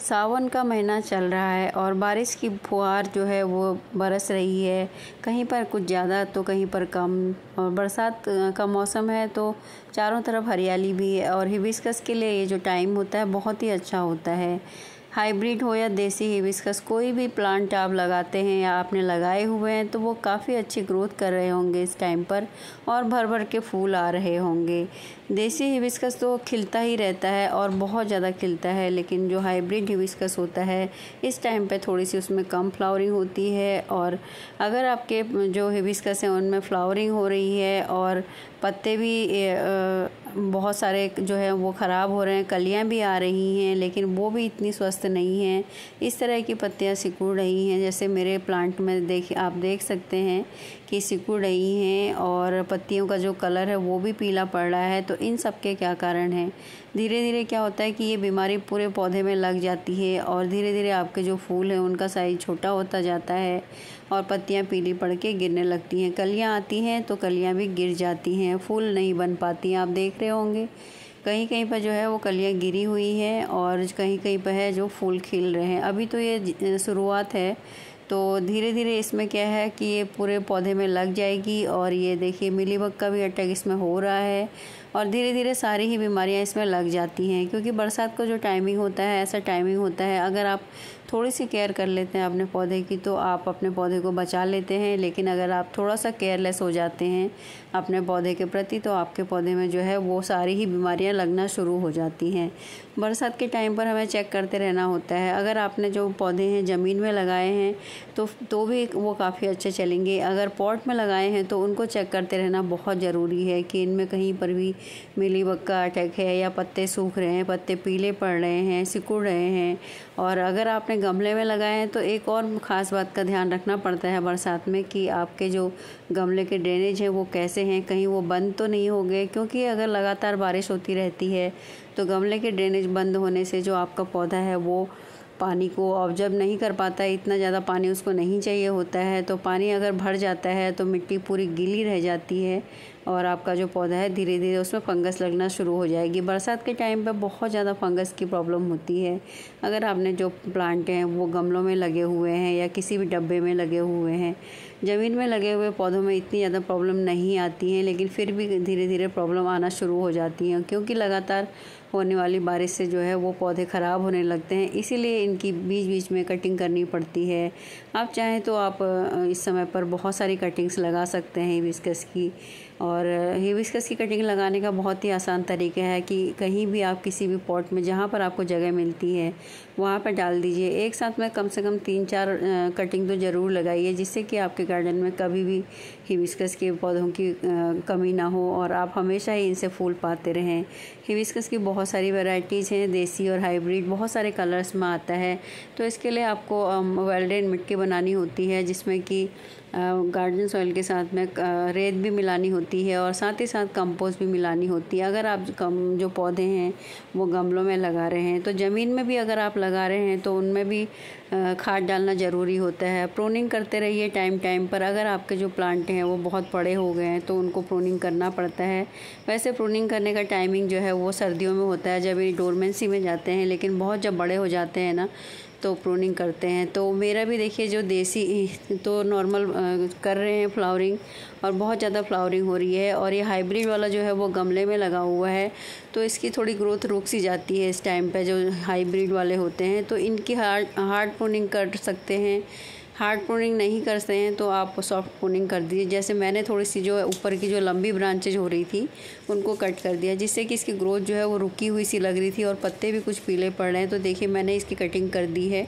सावन का महीना चल रहा है और बारिश की फुहार जो है वो बरस रही है। कहीं पर कुछ ज़्यादा तो कहीं पर कम। और बरसात का मौसम है तो चारों तरफ हरियाली भी है और हिबिस्कस के लिए ये जो टाइम होता है बहुत ही अच्छा होता है। हाइब्रिड हो या देसी हिबिस्कस, कोई भी प्लांट आप लगाते हैं या आपने लगाए हुए हैं तो वो काफ़ी अच्छी ग्रोथ कर रहे होंगे इस टाइम पर और भर भर के फूल आ रहे होंगे। देसी हिबिस्कस तो खिलता ही रहता है और बहुत ज़्यादा खिलता है, लेकिन जो हाइब्रिड हिबिस्कस होता है इस टाइम पे थोड़ी सी उसमें कम फ्लावरिंग होती है। और अगर आपके जो हिबिस्कस हैं उनमें फ्लावरिंग हो रही है और पत्ते भी बहुत सारे जो है वो ख़राब हो रहे हैं, कलियां भी आ रही हैं लेकिन वो भी इतनी स्वस्थ नहीं हैं। इस तरह की पत्तियां सिकुड़ रही हैं, जैसे मेरे प्लांट में आप देख सकते हैं कि सिकुड़ रही हैं और पत्तियों का जो कलर है वो भी पीला पड़ रहा है। तो इन सब के क्या कारण है? धीरे धीरे क्या होता है कि ये बीमारी पूरे पौधे में लग जाती है और धीरे धीरे आपके जो फूल हैं उनका साइज छोटा होता जाता है और पत्तियां पीली पड़ के गिरने लगती हैं। कलियां आती हैं तो कलियां भी गिर जाती हैं, फूल नहीं बन पाती हैं। आप देख रहे होंगे कहीं कहीं पर जो है वो कलियां गिरी हुई हैं और कहीं कहीं पर है जो फूल खिल रहे हैं। अभी तो ये शुरुआत है, तो धीरे धीरे इसमें क्या है कि ये पूरे पौधे में लग जाएगी। और ये देखिए मिलीबग का भी अटैक इसमें हो रहा है और धीरे धीरे सारी ही बीमारियां इसमें लग जाती हैं, क्योंकि बरसात का जो टाइमिंग होता है ऐसा टाइमिंग होता है। अगर आप थोड़ी सी केयर कर लेते हैं अपने पौधे की तो आप अपने पौधे को बचा लेते हैं, लेकिन अगर आप थोड़ा सा केयरलेस हो जाते हैं अपने पौधे के प्रति तो आपके पौधे में जो है वो सारी ही बीमारियां लगना शुरू हो जाती हैं। बरसात के टाइम पर हमें चेक करते रहना होता है। अगर आपने जो पौधे हैं ज़मीन में लगाए हैं तो भी वो काफ़ी अच्छे चलेंगे। अगर पॉट में लगाए हैं तो उनको चेक करते रहना बहुत ज़रूरी है कि इनमें कहीं पर भी मिलीबग का अटैक है या पत्ते सूख रहे हैं, पत्ते पीले पड़ रहे हैं, सिकुड़ रहे हैं। और अगर आपने गमले में लगाए हैं तो एक और ख़ास बात का ध्यान रखना पड़ता है बरसात में कि आपके जो गमले के ड्रेनेज हैं वो कैसे हैं, कहीं वो बंद तो नहीं हो गए, क्योंकि अगर लगातार बारिश होती रहती है तो गमले के ड्रेनेज बंद होने से जो आपका पौधा है वो पानी को ऑब्जर्व नहीं कर पाता है, इतना ज़्यादा पानी उसको नहीं चाहिए होता है। तो पानी अगर भर जाता है तो मिट्टी पूरी गीली रह जाती है और आपका जो पौधा है धीरे धीरे उसमें फंगस लगना शुरू हो जाएगी। बरसात के टाइम पे बहुत ज़्यादा फंगस की प्रॉब्लम होती है। अगर आपने जो प्लांट हैं वो गमलों में लगे हुए हैं या किसी भी डब्बे में लगे हुए हैं, ज़मीन में लगे हुए पौधों में इतनी ज़्यादा प्रॉब्लम नहीं आती है, लेकिन फिर भी धीरे धीरे प्रॉब्लम आना शुरू हो जाती हैं, क्योंकि लगातार होने वाली बारिश से जो है वो पौधे ख़राब होने लगते हैं। इसीलिए इनकी बीच बीच में कटिंग करनी पड़ती है। आप चाहें तो आप इस समय पर बहुत सारी कटिंग्स लगा सकते हैं हिबिस्कस की। और हिबिस्कस की कटिंग लगाने का बहुत ही आसान तरीका है कि कहीं भी आप किसी भी पॉट में जहाँ पर आपको जगह मिलती है वहाँ पर डाल दीजिए। एक साथ में कम से कम 3-4 कटिंग तो ज़रूर लगाइए, जिससे कि आपके गार्डन में कभी भी हिबिस्कस के पौधों की कमी ना हो और आप हमेशा ही इनसे फूल पाते रहें। हिबिस्कस की बहुत सारी वैरायटीज़ हैं, देसी और हाइब्रिड, बहुत सारे कलर्स में आता है। तो इसके लिए आपको वेल ड्रेन मिट्टी बनानी होती है, जिसमें कि गार्डन सॉइल के साथ में रेत भी मिलानी होती है और साथ ही साथ कंपोस्ट भी मिलानी होती है। अगर आप जो पौधे हैं वो गमलों में लगा रहे हैं तो ज़मीन में भी अगर आप लगा रहे हैं तो उनमें भी खाद डालना ज़रूरी होता है। प्रूनिंग करते रहिए टाइम टाइम पर। अगर आपके जो प्लांट हैं वो बहुत बड़े हो गए हैं तो उनको प्रूनिंग करना पड़ता है। वैसे प्रूनिंग करने का टाइमिंग जो है वो सर्दियों में होता है जब ये डोरमेंसी में जाते हैं, लेकिन बहुत जब बड़े हो जाते हैं ना तो प्रूनिंग करते हैं। तो मेरा भी देखिए जो देसी तो नॉर्मल कर रहे हैं फ्लावरिंग और बहुत ज़्यादा फ्लावरिंग हो रही है, और ये हाइब्रिड वाला जो है वो गमले में लगा हुआ है तो इसकी थोड़ी ग्रोथ रुक सी जाती है इस टाइम पे। जो हाइब्रिड वाले होते हैं तो इनकी हार्ड प्रूनिंग कर सकते हैं। हार्ड प्रूनिंग नहीं करते हैं तो आप सॉफ्ट प्रूनिंग कर दीजिए। जैसे मैंने थोड़ी सी जो ऊपर की जो लंबी ब्रांचेज हो रही थी उनको कट कर दिया, जिससे कि इसकी ग्रोथ जो है वो रुकी हुई सी लग रही थी और पत्ते भी कुछ पीले पड़ रहे हैं। तो देखिए मैंने इसकी कटिंग कर दी है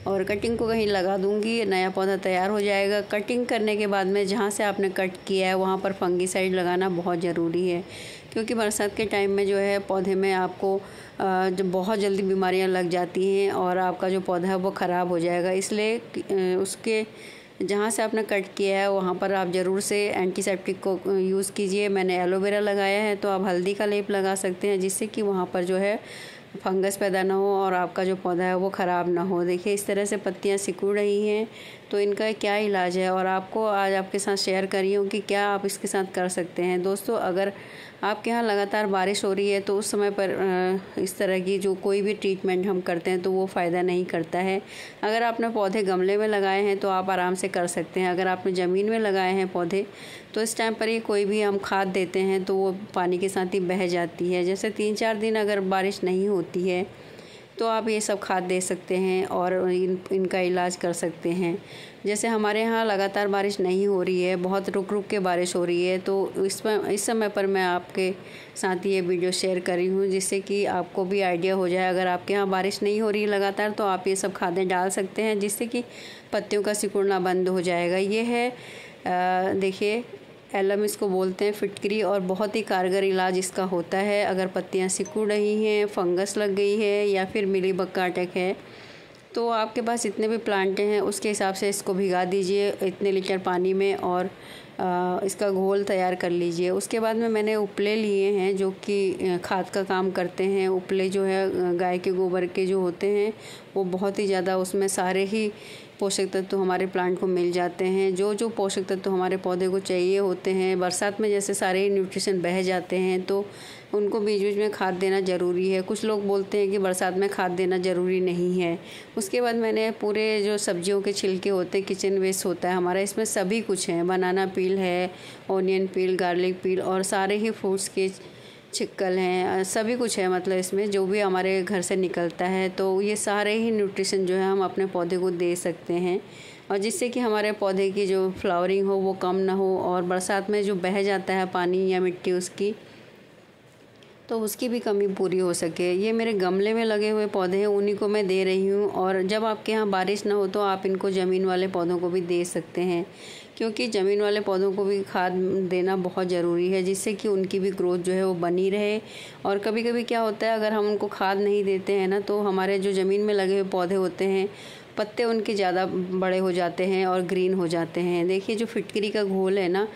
और कटिंग को कहीं लगा दूंगी, नया पौधा तैयार हो जाएगा। कटिंग करने के बाद में जहाँ से आपने कट किया है वहाँ पर फंगीसाइड लगाना बहुत ज़रूरी है, क्योंकि बरसात के टाइम में जो है पौधे में आपको जो बहुत जल्दी बीमारियां लग जाती हैं और आपका जो पौधा है वो ख़राब हो जाएगा। इसलिए उसके जहाँ से आपने कट किया है वहाँ पर आप ज़रूर से एंटीसेप्टिक को यूज़ कीजिए। मैंने एलोवेरा लगाया है तो आप हल्दी का लेप लगा सकते हैं, जिससे कि वहाँ पर जो है फंगस पैदा ना हो और आपका जो पौधा है वो ख़राब ना हो। देखिए इस तरह से पत्तियां सिकुड़ रही हैं, तो इनका क्या इलाज है और आपको आज आपके साथ शेयर कर रही हूँ कि क्या आप इसके साथ कर सकते हैं। दोस्तों, अगर आपके यहाँ लगातार बारिश हो रही है तो उस समय पर इस तरह की जो कोई भी ट्रीटमेंट हम करते हैं तो वो फ़ायदा नहीं करता है। अगर आपने पौधे गमले में लगाए हैं तो आप आराम से कर सकते हैं। अगर आपने ज़मीन में लगाए हैं पौधे तो इस टाइम पर ये कोई भी हम खाद देते हैं तो वो पानी के साथ ही बह जाती है। जैसे 3-4 दिन अगर बारिश नहीं होती है तो आप ये सब खाद दे सकते हैं और इनका इलाज कर सकते हैं। जैसे हमारे यहाँ लगातार बारिश नहीं हो रही है, बहुत रुक रुक के बारिश हो रही है, तो इस समय पर मैं आपके साथ ये वीडियो शेयर कर रही हूँ जिससे कि आपको भी आइडिया हो जाए। अगर आपके यहाँ बारिश नहीं हो रही है लगातार तो आप ये सब खादें डाल सकते हैं जिससे कि पत्तियों का सिकुड़ना बंद हो जाएगा। ये है देखिए एलम इसको बोलते हैं, फिटकरी, और बहुत ही कारगर इलाज इसका होता है। अगर पत्तियां सिकुड़ रही हैं, फंगस लग गई है या फिर मिलीबग का अटैक है तो आपके पास जितने भी प्लांटें हैं उसके हिसाब से इसको भिगा दीजिए इतने लीटर पानी में और इसका घोल तैयार कर लीजिए। उसके बाद में मैंने उपले लिए हैं जो कि खाद का काम करते हैं। उपले जो है गाय के गोबर के जो होते हैं वो बहुत ही ज़्यादा, उसमें सारे ही पोषक तत्व हमारे प्लांट को मिल जाते हैं। जो जो पोषक तत्व हमारे पौधे को चाहिए होते हैं, बरसात में जैसे सारे ही न्यूट्रिशन बह जाते हैं तो उनको बीच बीच में खाद देना ज़रूरी है। कुछ लोग बोलते हैं कि बरसात में खाद देना ज़रूरी नहीं है। उसके बाद मैंने पूरे जो सब्जियों के छिलके होते हैं, किचन वेस्ट होता है हमारा, इसमें सभी कुछ है। बनाना पील है, ऑनियन पील, गार्लिक पील और सारे ही फ्रूट्स के छिक्कल हैं, सभी कुछ है। मतलब इसमें जो भी हमारे घर से निकलता है तो ये सारे ही न्यूट्रिशन जो है हम अपने पौधे को दे सकते हैं और जिससे कि हमारे पौधे की जो फ्लावरिंग हो वो कम ना हो और बरसात में जो बह जाता है पानी या मिट्टी उसकी, तो उसकी भी कमी पूरी हो सके। ये मेरे गमले में लगे हुए पौधे हैं, उन्हीं को मैं दे रही हूँ। और जब आपके यहाँ बारिश ना हो तो आप इनको ज़मीन वाले पौधों को भी दे सकते हैं क्योंकि ज़मीन वाले पौधों को भी खाद देना बहुत ज़रूरी है जिससे कि उनकी भी ग्रोथ जो है वो बनी रहे। और कभी कभी क्या होता है, अगर हम उनको खाद नहीं देते हैं ना तो हमारे जो ज़मीन में लगे हुए पौधे होते हैं पत्ते उनके ज़्यादा बड़े हो जाते हैं और ग्रीन हो जाते हैं। देखिए जो फिटकरी का घोल है ना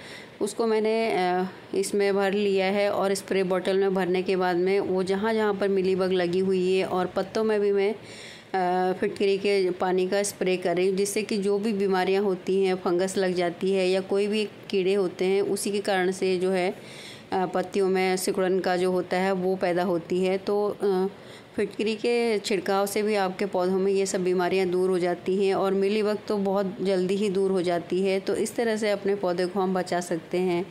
उसको मैंने इसमें भर लिया है और स्प्रे बॉटल में भरने के बाद में वो जहाँ जहाँ पर मिलीबग लगी हुई है और पत्तों में भी मैं फिटकरी के पानी का स्प्रे कर रही हूँ जिससे कि जो भी बीमारियाँ होती हैं, फंगस लग जाती है या कोई भी कीड़े होते हैं, उसी के कारण से जो है पत्तियों में सिकुड़न का जो होता है वो पैदा होती है। तो फिटकरी के छिड़काव से भी आपके पौधों में ये सब बीमारियां दूर हो जाती हैं और मिलीबग तो बहुत जल्दी ही दूर हो जाती है। तो इस तरह से अपने पौधे को हम बचा सकते हैं।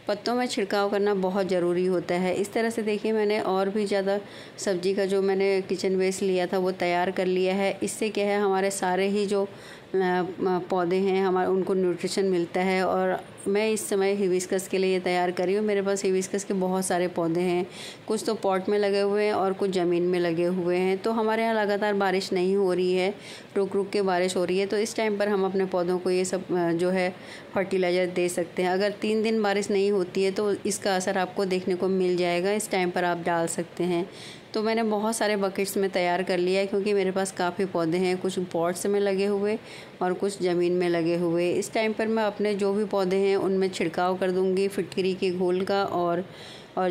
पत्तों में छिड़काव करना बहुत ज़रूरी होता है। इस तरह से देखिए मैंने और भी ज़्यादा सब्जी का जो मैंने किचन वेस्ट लिया था वो तैयार कर लिया है। इससे क्या है, हमारे सारे ही जो पौधे हैं हमारे उनको न्यूट्रिशन मिलता है। और मैं इस समय हिबिस्कस के लिए ये तैयार करी हूँ। मेरे पास हिबिस्कस के बहुत सारे पौधे हैं, कुछ तो पॉट में लगे हुए हैं और कुछ ज़मीन में लगे हुए हैं। तो हमारे यहाँ लगातार बारिश नहीं हो रही है, रुक रुक के बारिश हो रही है, तो इस टाइम पर हम अपने पौधों को ये सब जो है फर्टिलाइज़र दे सकते हैं। अगर 3 दिन बारिश नहीं होती है तो इसका असर आपको देखने को मिल जाएगा। इस टाइम पर आप डाल सकते हैं। तो मैंने बहुत सारे बकेट्स में तैयार कर लिया है क्योंकि मेरे पास काफ़ी पौधे हैं, कुछ पॉट्स में लगे हुए और कुछ ज़मीन में लगे हुए। इस टाइम पर मैं अपने जो भी पौधे हैं उनमें छिड़काव कर दूंगी फिटकरी के घोल का और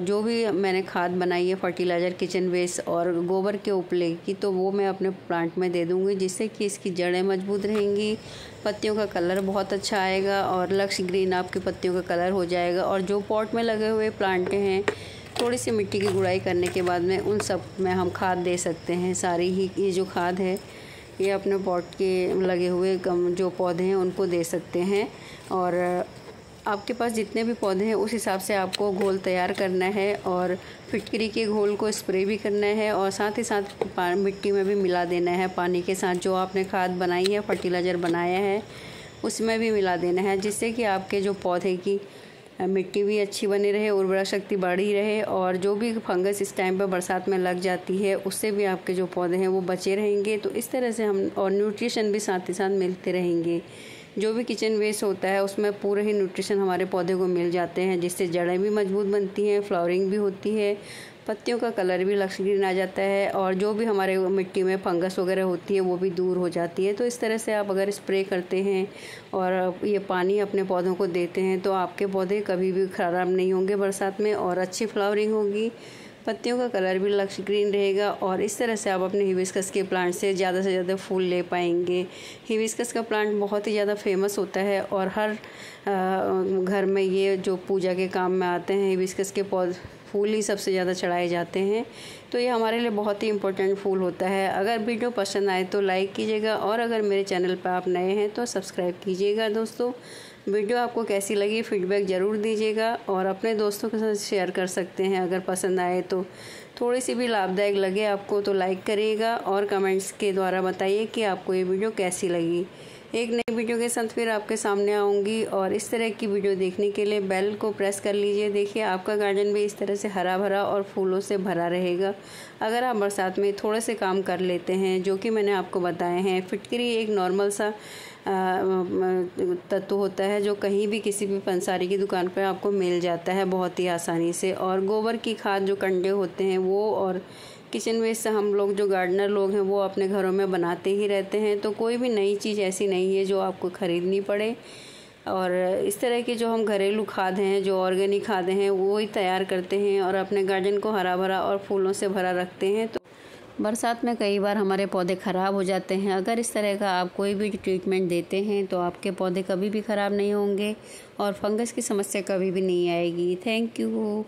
जो भी मैंने खाद बनाई है फर्टिलाइज़र, किचन वेस्ट और गोबर के उपले की, तो वो मैं अपने प्लांट में दे दूंगी जिससे कि इसकी जड़ें मजबूत रहेंगी, पत्तियों का कलर बहुत अच्छा आएगा और लक्स ग्रीन आपकी पत्तियों का कलर हो जाएगा। और जो पॉट में लगे हुए प्लांटें हैं, थोड़ी सी मिट्टी की गुड़ाई करने के बाद में उन सब में हम खाद दे सकते हैं। सारी ही ये जो खाद है ये अपने पॉट के लगे हुए जो पौधे हैं उनको दे सकते हैं। और आपके पास जितने भी पौधे हैं उस हिसाब से आपको घोल तैयार करना है और फिटकरी के घोल को स्प्रे भी करना है और साथ ही साथ मिट्टी में भी मिला देना है पानी के साथ। जो आपने खाद बनाई है, फर्टिलाइज़र बनाया है, उसमें भी मिला देना है जिससे कि आपके जो पौधे की मिट्टी भी अच्छी बनी रहे, उर्वरा शक्ति बढ़ी रहे और जो भी फंगस इस टाइम पर बरसात में लग जाती है उससे भी आपके जो पौधे हैं वो बचे रहेंगे। तो इस तरह से हम और न्यूट्रिशन भी साथ ही साथ मिलते रहेंगे। जो भी किचन वेस्ट होता है उसमें पूरे ही न्यूट्रिशन हमारे पौधे को मिल जाते हैं जिससे जड़ें भी मजबूत बनती हैं, फ्लावरिंग भी होती है, पत्तियों का कलर भी लक्ष्य ग्रीन आ जाता है और जो भी हमारे मिट्टी में फंगस वगैरह होती है वो भी दूर हो जाती है। तो इस तरह से आप अगर स्प्रे करते हैं और ये पानी अपने पौधों को देते हैं तो आपके पौधे कभी भी ख़राब नहीं होंगे बरसात में और अच्छी फ्लावरिंग होगी, पत्तियों का कलर भी लक्ष्य ग्रीन रहेगा। और इस तरह से आप अपने हिबिस्कस के प्लांट से ज़्यादा फूल ले पाएंगे। हिबिस्कस का प्लांट बहुत ही ज़्यादा फेमस होता है और हर घर में ये जो पूजा के काम में आते हैं हिबिस्कस के पौधे फूल ही सबसे ज़्यादा चढ़ाए जाते हैं। तो ये हमारे लिए बहुत ही इम्पोर्टेंट फूल होता है। अगर वीडियो पसंद आए तो लाइक कीजिएगा और अगर मेरे चैनल पर आप नए हैं तो सब्सक्राइब कीजिएगा। दोस्तों, वीडियो आपको कैसी लगी फीडबैक ज़रूर दीजिएगा और अपने दोस्तों के साथ शेयर कर सकते हैं। अगर पसंद आए तो थोड़ी सी भी लाभदायक लगे आपको तो लाइक करिएगा और कमेंट्स के द्वारा बताइए कि आपको ये वीडियो कैसी लगी। एक नई वीडियो के साथ फिर आपके सामने आऊँगी और इस तरह की वीडियो देखने के लिए बेल को प्रेस कर लीजिए। देखिए आपका गार्डन भी इस तरह से हरा भरा और फूलों से भरा रहेगा अगर आप बरसात में थोड़े से काम कर लेते हैं जो कि मैंने आपको बताए हैं। फिटकरी एक नॉर्मल सा तत्व होता है जो कहीं भी किसी भी पंसारी की दुकान पर आपको मिल जाता है बहुत ही आसानी से। और गोबर की खाद जो कंडे होते हैं वो और किचन वेस्ट हम लोग जो गार्डनर लोग हैं वो अपने घरों में बनाते ही रहते हैं। तो कोई भी नई चीज़ ऐसी नहीं है जो आपको ख़रीदनी पड़े। और इस तरह की जो हम घरेलू खाद हैं, जो ऑर्गेनिक खादें हैं, वो ही तैयार करते हैं और अपने गार्डन को हरा भरा और फूलों से भरा रखते हैं। तो बरसात में कई बार हमारे पौधे ख़राब हो जाते हैं। अगर इस तरह का आप कोई भी ट्रीटमेंट देते हैं तो आपके पौधे कभी भी ख़राब नहीं होंगे और फंगस की समस्या कभी भी नहीं आएगी। Thank you.